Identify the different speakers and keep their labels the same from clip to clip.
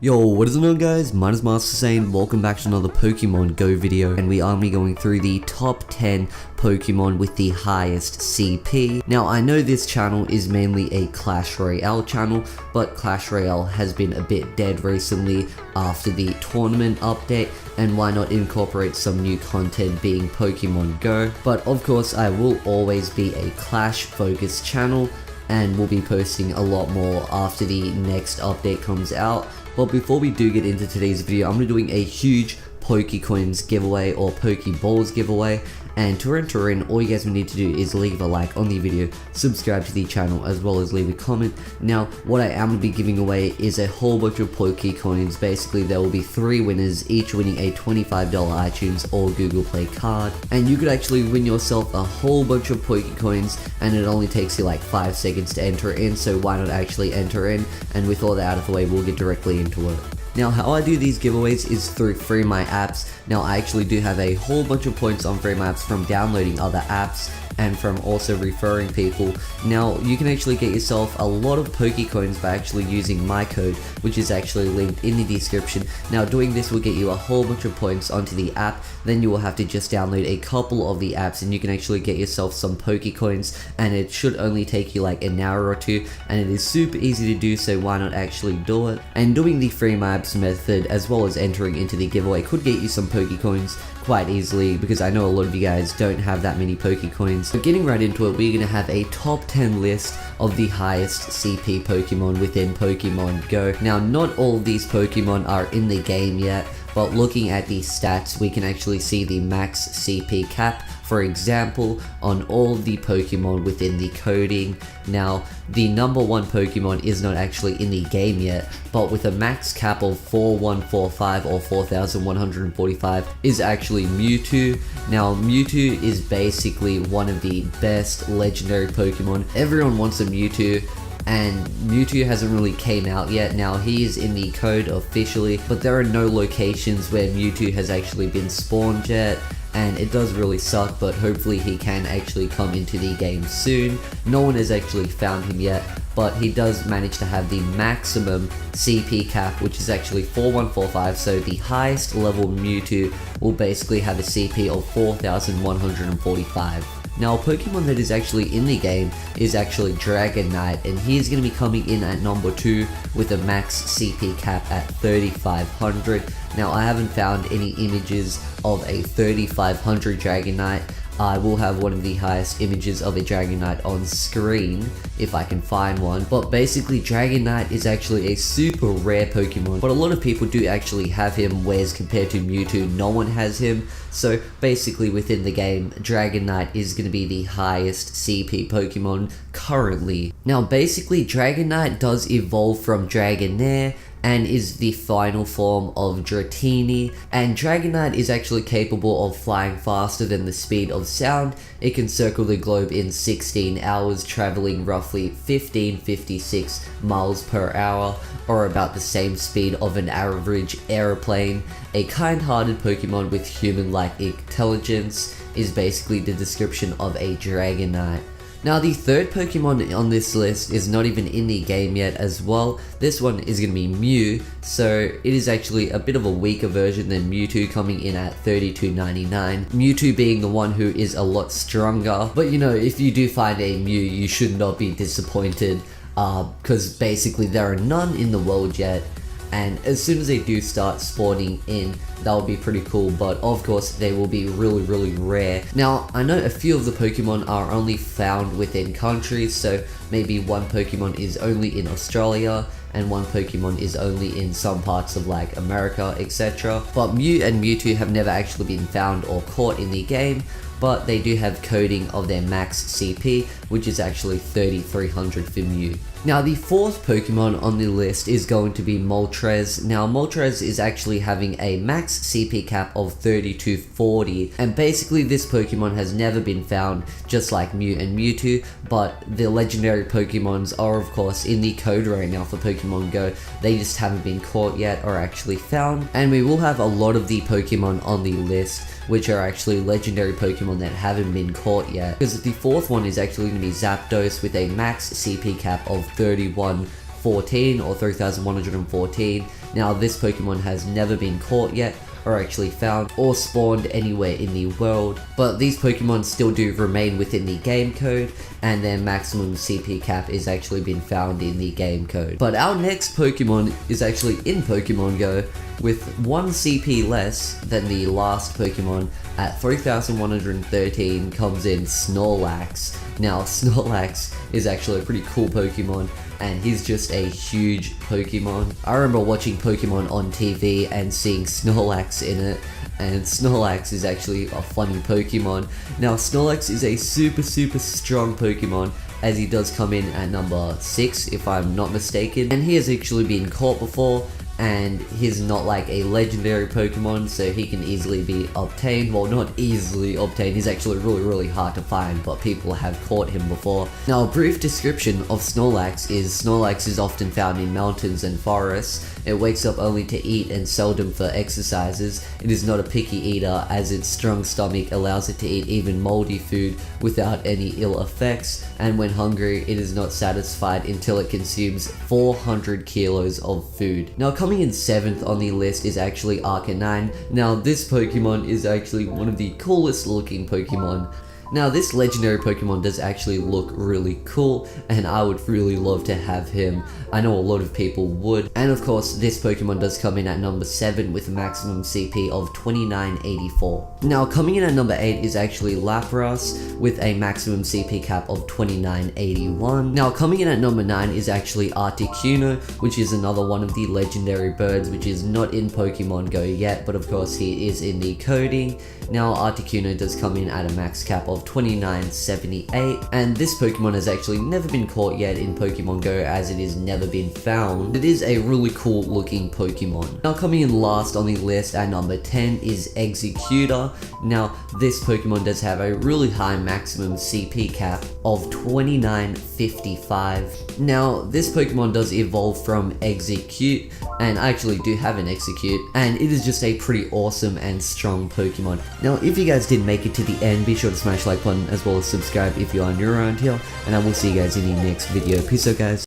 Speaker 1: Yo, what is going on guys? Mine is Master Sane. Welcome back to another Pokemon Go video, and we are going through the top 10 Pokemon with the highest CP. Now I know this channel is mainly a Clash Royale channel, but Clash Royale has been a bit dead recently after the tournament update, and why not incorporate some new content being Pokemon Go. But of course I will always be a Clash focused channel, and we'll be posting a lot more after the next update comes out. But before we do get into today's video, I'm going to be doing a huge Pokecoins giveaway or Pokeballs giveaway, and to enter in, all you guys will need to do is leave a like on the video, subscribe to the channel, as well as leave a comment. Now what I am going to be giving away is a whole bunch of Pokecoins. Basically there will be 3 winners, each winning a $25 iTunes or Google Play card, and you could actually win yourself a whole bunch of Pokecoins, and it only takes you like 5 seconds to enter in, so why not actually enter in? And with all that out of the way, we'll get directly into it. Now how I do these giveaways is through Free My Apps. Now I actually do have a whole bunch of points on Free My Apps from downloading other apps and from also referring people. Now you can actually get yourself a lot of Pokecoins by actually using my code, which is actually linked in the description. Now doing this will get you a whole bunch of points onto the app, then you will have to just download a couple of the apps and you can actually get yourself some Pokecoins, and it should only take you like an hour or two, and it is super easy to do, so why not actually do it? And doing the Free My Apps method as well as entering into the giveaway could get you some Pokecoins quite easily, because I know a lot of you guys don't have that many Pokecoins. But getting right into it, we're going to have a top 10 list of the highest CP Pokemon within Pokemon Go. Now not all of these Pokemon are in the game yet, but looking at the stats we can actually see the max CP cap, for example, on all the Pokemon within the coding. Now the number 1 Pokemon is not actually in the game yet, but with a max cap of 4145 or 4145 is actually MewTwo. Now MewTwo is basically one of the best legendary Pokemon. Everyone wants a Mewtwo, and MewTwo hasn't really came out yet. Now he is in the code officially, but there are no locations where Mewtwo has actually been spawned yet, and it does really suck, but hopefully he can actually come into the game soon. No one has actually found him yet, but he does manage to have the maximum CP cap, which is actually 4145, so the highest level Mewtwo will basically have a CP of 4145. Now a Pokemon that is actually in the game is actually Dragonite, and he is going to be coming in at number 2 with a max CP cap at 3500. Now I haven't found any images of a 3500 Dragonite. I will have one of the highest images of a Dragonite on screen if I can find one. But basically Dragonite is actually a super rare Pokemon, but a lot of people do actually have him, whereas compared to Mewtwo no one has him. So basically within the game, Dragonite is going to be the highest CP Pokemon currently. Now basically Dragonite does evolve from Dragonair and is the final form of Dratini, and Dragonite is actually capable of flying faster than the speed of sound. It can circle the globe in 16 hours, traveling roughly 1556 miles per hour, or about the same speed of an average aeroplane. A kind-hearted Pokemon with human-like intelligence is basically the description of a Dragonite. Now the third Pokemon on this list is not even in the game yet as well. This one is going to be Mew, so it is actually a bit of a weaker version than Mewtwo, coming in at 32.99. Mewtwo being the one who is a lot stronger, but you know, if you do find a Mew you should not be disappointed, because basically there are none in the world yet, and as soon as they do start spawning in, that will be pretty cool, but of course they will be really rare. Now I know a few of the Pokemon are only found within countries, so maybe one Pokemon is only in Australia and one Pokemon is only in some parts of like America, etc. But Mew and Mewtwo have never actually been found or caught in the game, but they do have coding of their max CP, which is actually 3300 for Mew. Now the fourth Pokemon on the list is going to be Moltres. Now Moltres is actually having a max CP cap of 3240, and basically this Pokemon has never been found, just like Mew and Mewtwo, but the legendary Pokemons are of course in the code right now for Pokemon Go. They just haven't been caught yet or actually found, and we will have a lot of the Pokemon on the list which are actually legendary Pokemon that haven't been caught yet, because the fourth one is actually going to be Zapdos with a max CP cap of 31 14 or 3114. Now this Pokemon has never been caught yet, or actually found or spawned anywhere in the world, but these Pokemon still do remain within the game code, and their maximum CP cap is actually been found in the game code. But our next Pokemon is actually in Pokemon Go with 1 CP less than the last Pokemon. At 3113 comes in Snorlax. Now Snorlax is actually a pretty cool Pokemon, and he's just a huge Pokemon. I remember watching Pokemon on TV and seeing Snorlax in it, and Snorlax is actually a funny Pokemon. Now Snorlax is a super strong Pokemon, as he does come in at number 6 if I'm not mistaken, and he has actually been caught before, and he's not like a legendary Pokemon, so he can easily be obtained. Well, not easily obtained, he's actually really hard to find, but people have caught him before. Now, a brief description of Snorlax is often found in mountains and forests. It wakes up only to eat and seldom for exercises. It is not a picky eater, as its strong stomach allows it to eat even moldy food without any ill effects, and when hungry, it is not satisfied until it consumes 400 kilos of food. Now, coming in 7th on the list is actually Arcanine. Now, this Pokemon is actually one of the coolest looking Pokemon. Now, this legendary Pokemon does actually look really cool, and I would really love to have him. I know a lot of people would. And of course, this Pokemon does come in at number 7 with a maximum CP of 2984. Now, coming in at number 8 is actually Lapras with a maximum CP cap of 2981. Now, coming in at number 9 is actually Articuno, which is another one of the legendary birds, which is not in Pokemon Go yet, but of course he is in the coding. Now, Articuno does come in at a max cap of 2978, and this Pokemon has actually never been caught yet in Pokemon Go, as it has never been found. It is a really cool looking Pokemon. Now, coming in last on the list at number 10 is Executor. Now, this Pokemon does have a really high maximum CP cap of 2955. Now, this Pokemon does evolve from Execute, and I actually do have an Execute, and it is just a pretty awesome and strong Pokemon. Now, if you guys did make it to the end, be sure to smash the like button as well as subscribe if you are new around here, and I will see you guys in the next video. Peace out, guys.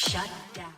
Speaker 2: Shut down.